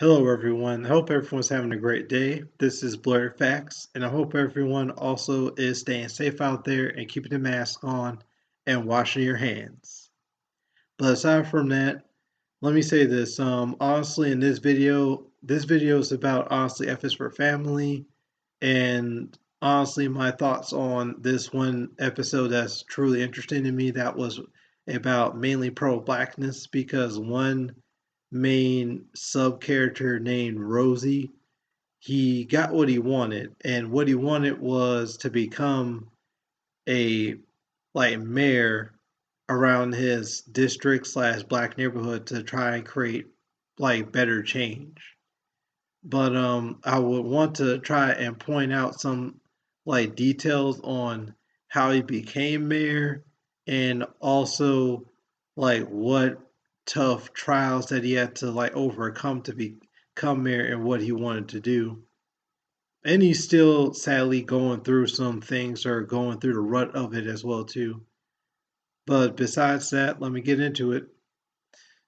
Hello, everyone. I hope everyone's having a great day. This is Blurred Facts, and I hope everyone also is staying safe out there and keeping the mask on and washing your hands. But aside from that, let me say this. Honestly, in this video is about honestly F is for family, and honestly, my thoughts on this one episode that's truly interesting to me. That was about mainly pro-blackness because one main sub character named Rosie, he got what he wanted, and what he wanted was to become a mayor around his district slash black neighborhood to try and create better change. But I would want to try and point out some details on how he became mayor and also what tough trials that he had to overcome to become mayor and what he wanted to do. And he's still sadly going through some things or going through the rut of it as well too. But besides that, let me get into it.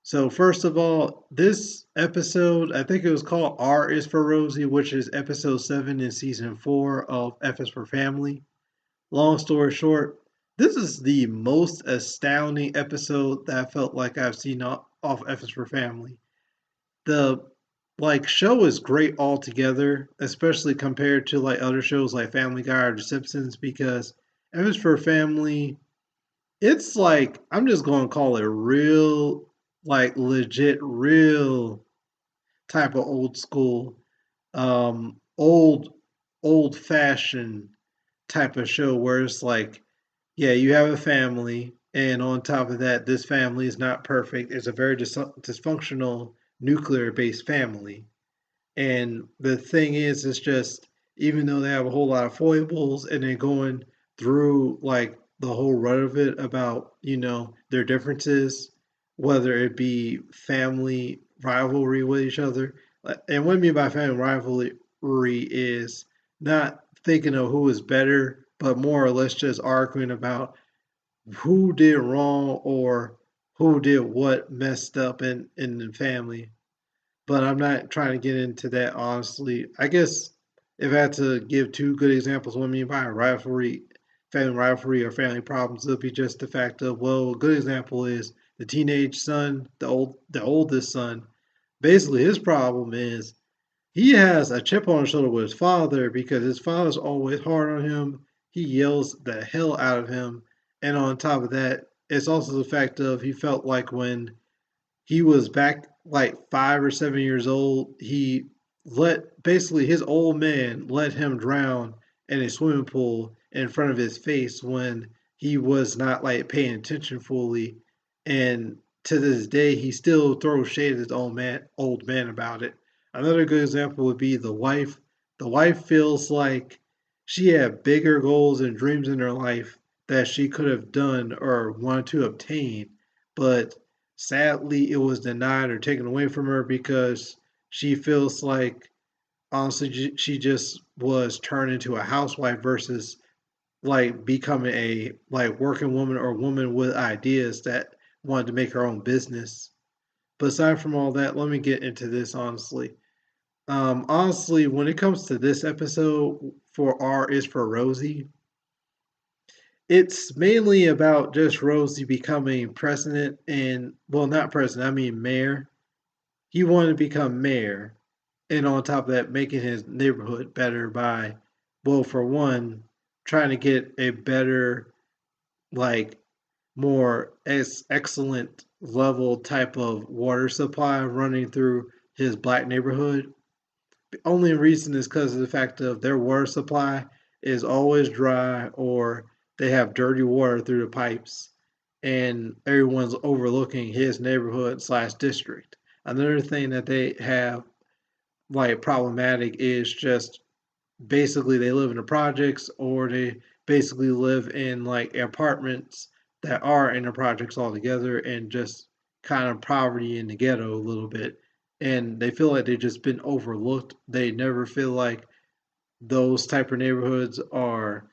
So first of all, this episode, I think it was called R is for Rosie, which is episode 7 in season 4 of F is for Family. Long story short, this is the most astounding episode that I felt like I've seen off F is for Family. The show is great altogether, especially compared to other shows like Family Guy or The Simpsons, because F is for Family, it's I'm just going to call it real, legit, real type of old school, um, old, old fashioned type of show where it's yeah, you have a family, and on top of that, this family is not perfect. It's a very dysfunctional nuclear based family. And the thing is, it's just even though they have a whole lot of foibles and they're going through the whole run of it about, their differences, whether it be family rivalry with each other. And what I mean by family rivalry is not thinking of who is better, but more or less just arguing about who did wrong or who did what messed up in the family. But I'm not trying to get into that honestly. I guess if I had to give two good examples, what I mean by a family rivalry or family problems, it would be just the fact of, well, a good example is the teenage son, the oldest son. Basically, his problem is he has a chip on his shoulder with his father because his father's always hard on him. He yells the hell out of him, and on top of that, it's also the fact of he felt like when he was back 5 or 7 years old. He let basically his old man let him drown in a swimming pool in front of his face when he was not paying attention fully. And to this day, he still throws shade at his old man about it. Another good example would be the wife. The wife feels like she had bigger goals and dreams in her life that she could have done or wanted to obtain, but sadly, it was denied or taken away from her because she feels like honestly she just was turned into a housewife versus becoming a working woman or woman with ideas that wanted to make her own business. But aside from all that, let me get into this honestly. Honestly, when it comes to this episode for R is for Rosie, it's mainly about just Rosie becoming president and, well, not president, I mean mayor. He wanted to become mayor, and on top of that, making his neighborhood better by, well, for one, trying to get a better, like, more excellent level type of water supply running through his black neighborhood. The only reason is because of the fact of their water supply is always dry or they have dirty water through the pipes, and everyone's overlooking his neighborhood slash district. Another thing that they have problematic is just basically they live in the projects or they basically live in apartments that are in the projects altogether and just kind of poverty in the ghetto a little bit, and they feel like they've just been overlooked. They never feel like those type of neighborhoods are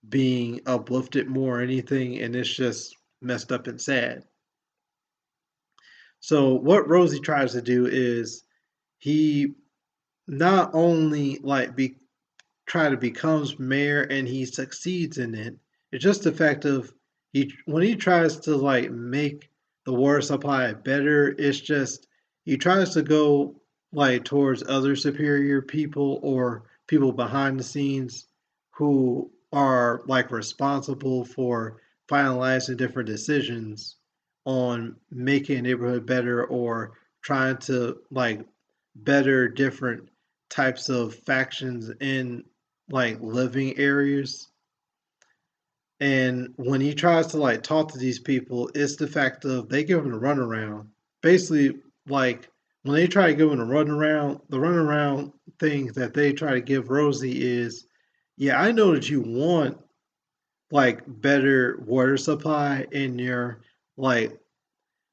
being uplifted more or anything, and it's just messed up and sad. So what Rosie tries to do is he not only try to becomes mayor and he succeeds in it. It's just the fact of he when he tries to make the water supply better, it's just he tries to go towards other superior people or people behind the scenes who are responsible for finalizing different decisions on making a neighborhood better or trying to better different types of factions in living areas. And when he tries to talk to these people, it's the fact of they give him a runaround. Basically, like when they try to give him a runaround, the runaround thing that they try to give Rosie is, yeah, I know that you want better water supply in your like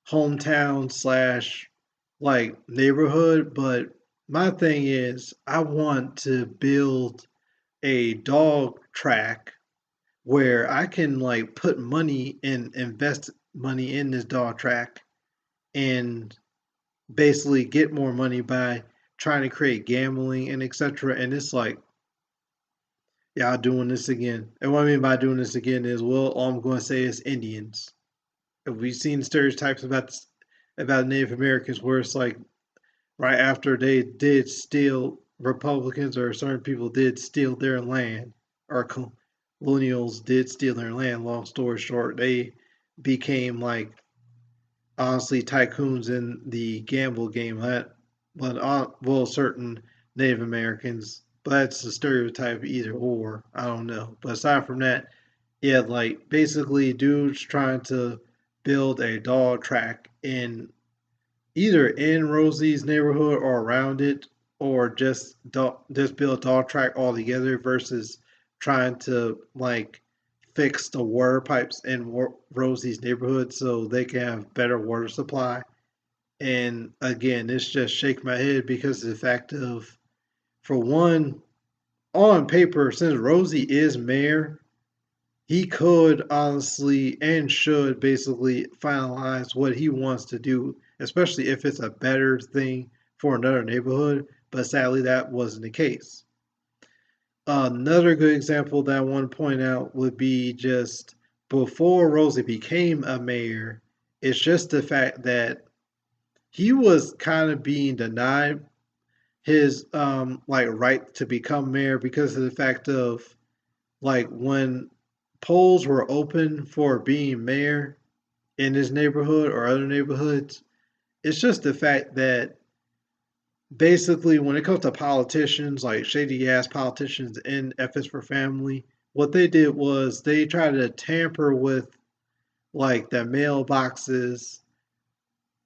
hometown slash neighborhood, but my thing is I want to build a dog track where I can put money and invest money in this dog track and basically get more money by trying to create gambling and etc. And it's y'all doing this again. And what I mean by doing this again is, well, all I'm going to say is Indians. We've seen stereotypes about Native Americans where it's right after they did steal Republicans or certain people did steal their land or colonials did steal their land. Long story short, they became honestly tycoons in the gamble game. Well, certain Native Americans, but that's a stereotype either or. I don't know. But aside from that, yeah, basically dudes trying to build a dog track in either in Rosie's neighborhood or around it, or just build a dog track altogether versus trying to fix the water pipes in Rosie's neighborhood so they can have better water supply. And again, it's just shake my head because of the fact of, for one, on paper, since Rosie is mayor, he could honestly and should basically finalize what he wants to do, especially if it's a better thing for another neighborhood. But sadly, that wasn't the case. Another good example that I want to point out would be just before Rosie became a mayor, it's just the fact that he was kind of being denied his right to become mayor because of the fact of when polls were open for being mayor in his neighborhood or other neighborhoods, it's just the fact that basically when it comes to politicians, like shady ass politicians in F is for Family, what they did was they tried to tamper with the mailboxes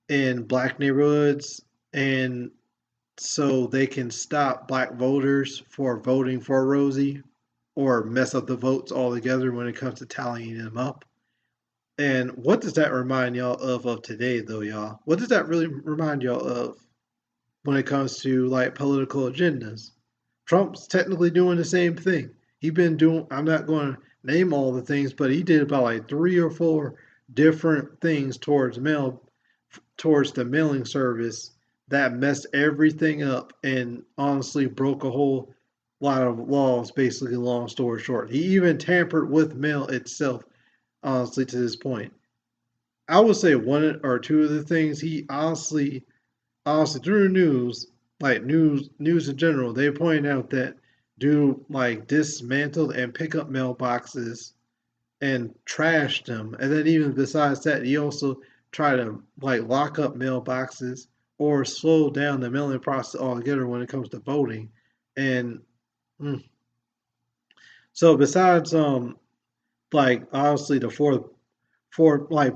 in black neighborhoods and so they can stop black voters for voting for Rosie or mess up the votes altogether when it comes to tallying them up. And what does that remind y'all of today, though, y'all? What does that really remind y'all of when it comes to political agendas? Trump's technically doing the same thing. He's been doing. I'm not going to name all the things, but he did about 3 or 4 different things towards the mailing service that messed everything up and honestly broke a whole lot of laws. Basically, long story short, he even tampered with mail itself. Honestly, to this point, I would say one or two of the things he honestly through the news, news in general, they point out that dude dismantled and pick up mailboxes and trashed them. And then even besides that, he also tried to lock up mailboxes or slow down the mailing process altogether when it comes to voting. And mm, so besides honestly the fourth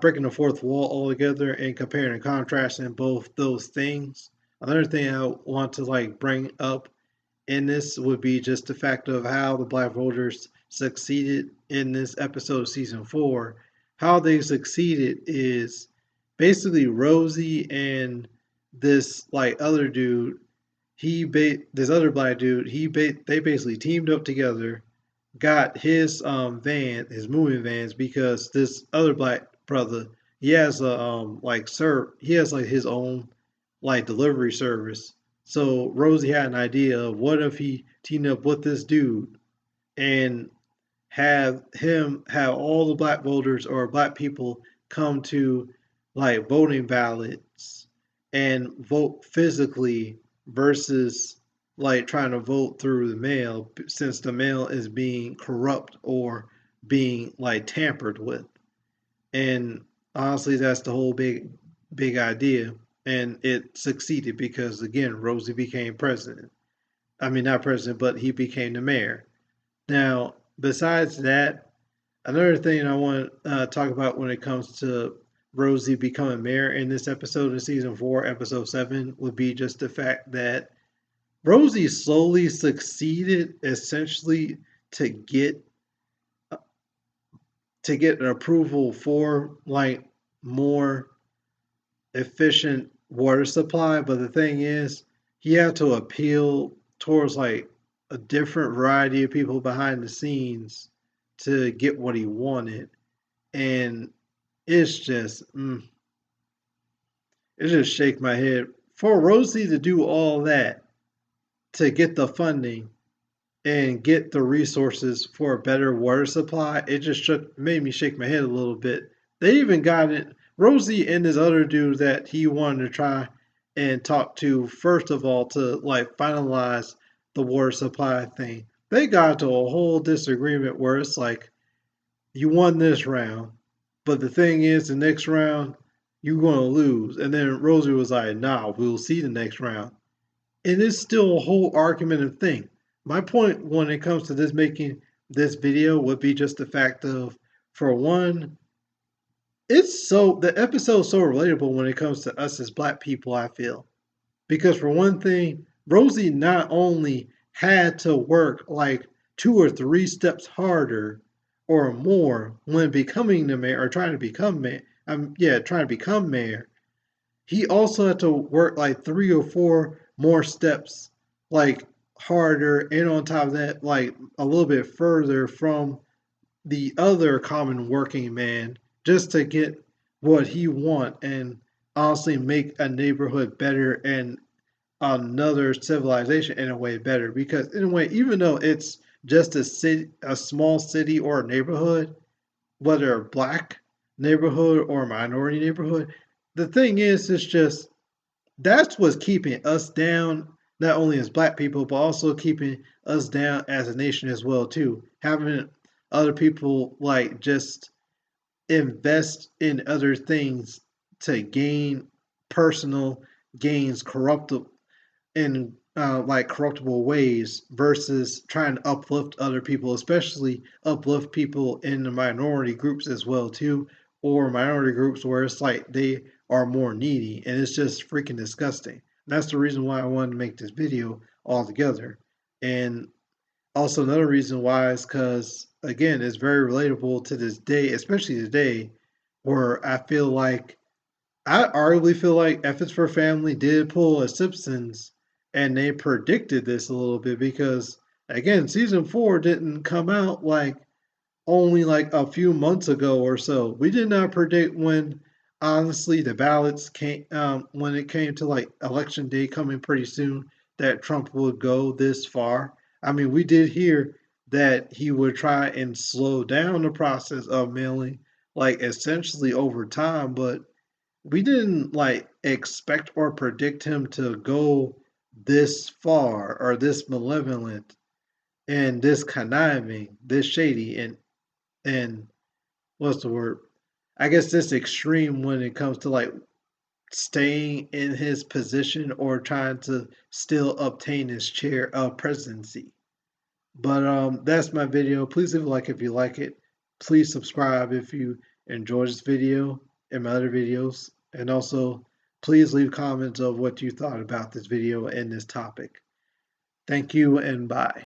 breaking the fourth wall altogether and comparing and contrasting both those things. Another thing I want to bring up in this would be just the fact of how the black voters succeeded in this episode of season 4. How they succeeded is basically Rosie and this other dude. This other black dude. They basically teamed up together, got his his moving vans, because this other black brother, he has a he has his own delivery service. So Rosie had an idea of what if he teamed up with this dude and have all the black voters or black people come to like voting ballots and vote physically versus like trying to vote through the mail, since the mail is being corrupt or being like tampered with. And honestly, that's the whole big idea. And it succeeded because again, Rosie became president. I mean, not president, but he became the mayor. Now, besides that, another thing I want to talk about when it comes to Rosie becoming mayor in this episode of season 4, episode 7, would be just the fact that Rosie slowly succeeded essentially to get an approval for like more efficient water supply. But the thing is, he had to appeal towards like a different variety of people behind the scenes to get what he wanted. And it's just, it just shake my head. For Rosie to do all that, to get the funding and get the resources for a better water supply, it just made me shake my head a little bit. They even got it. Rosie and this other dude that he wanted to try and talk to first of all to like finalize the water supply thing. They got to a whole disagreement where it's like, you won this round, but the thing is, the next round you're gonna lose. And then Rosie was like, "Nah, we'll see the next round." And it's still a whole argumentative thing. My point when it comes to this making this video would be just the fact of, for one, the episode's so relatable when it comes to us as black people, I feel. Because for one thing, Rosie not only had to work like 2 or 3 steps harder or more when becoming the mayor or trying to become mayor. Trying to become mayor. He also had to work like 3 or 4 more steps, like harder, and on top of that, like a little bit further from the other common working man, just to get what he want and honestly make a neighborhood better and another civilization in a way better. Because in a way, even though it's just a small city or a neighborhood, whether a black neighborhood or a minority neighborhood, the thing is, it's just that's what's keeping us down, not only as black people, but also keeping us down as a nation as well too. Having other people like just invest in other things to gain personal gains, in like corruptible ways versus trying to uplift other people, especially uplift people in the minority groups as well too, or minority groups where it's like they are more needy, and it's just freaking disgusting. And that's the reason why I wanted to make this video altogether. And also another reason why is because again, it's very relatable to this day, especially today, where I arguably feel like F is for Family did pull a Simpsons, and they predicted this a little bit because again, season 4 didn't come out like only like a few months ago or so. We did not predict when honestly the ballots came when it came to like election day coming pretty soon that Trump would go this far. I mean, we did hear that he would try and slow down the process of mailing like essentially over time, but we didn't like expect or predict him to go this far or this malevolent and this conniving, this shady and what's the word? I guess this extreme when it comes to like staying in his position or trying to still obtain his chair of presidency. But that's my video. Please leave a like if you like it. Please subscribe if you enjoyed this video and my other videos. And also, please leave comments of what you thought about this video and this topic. Thank you and bye.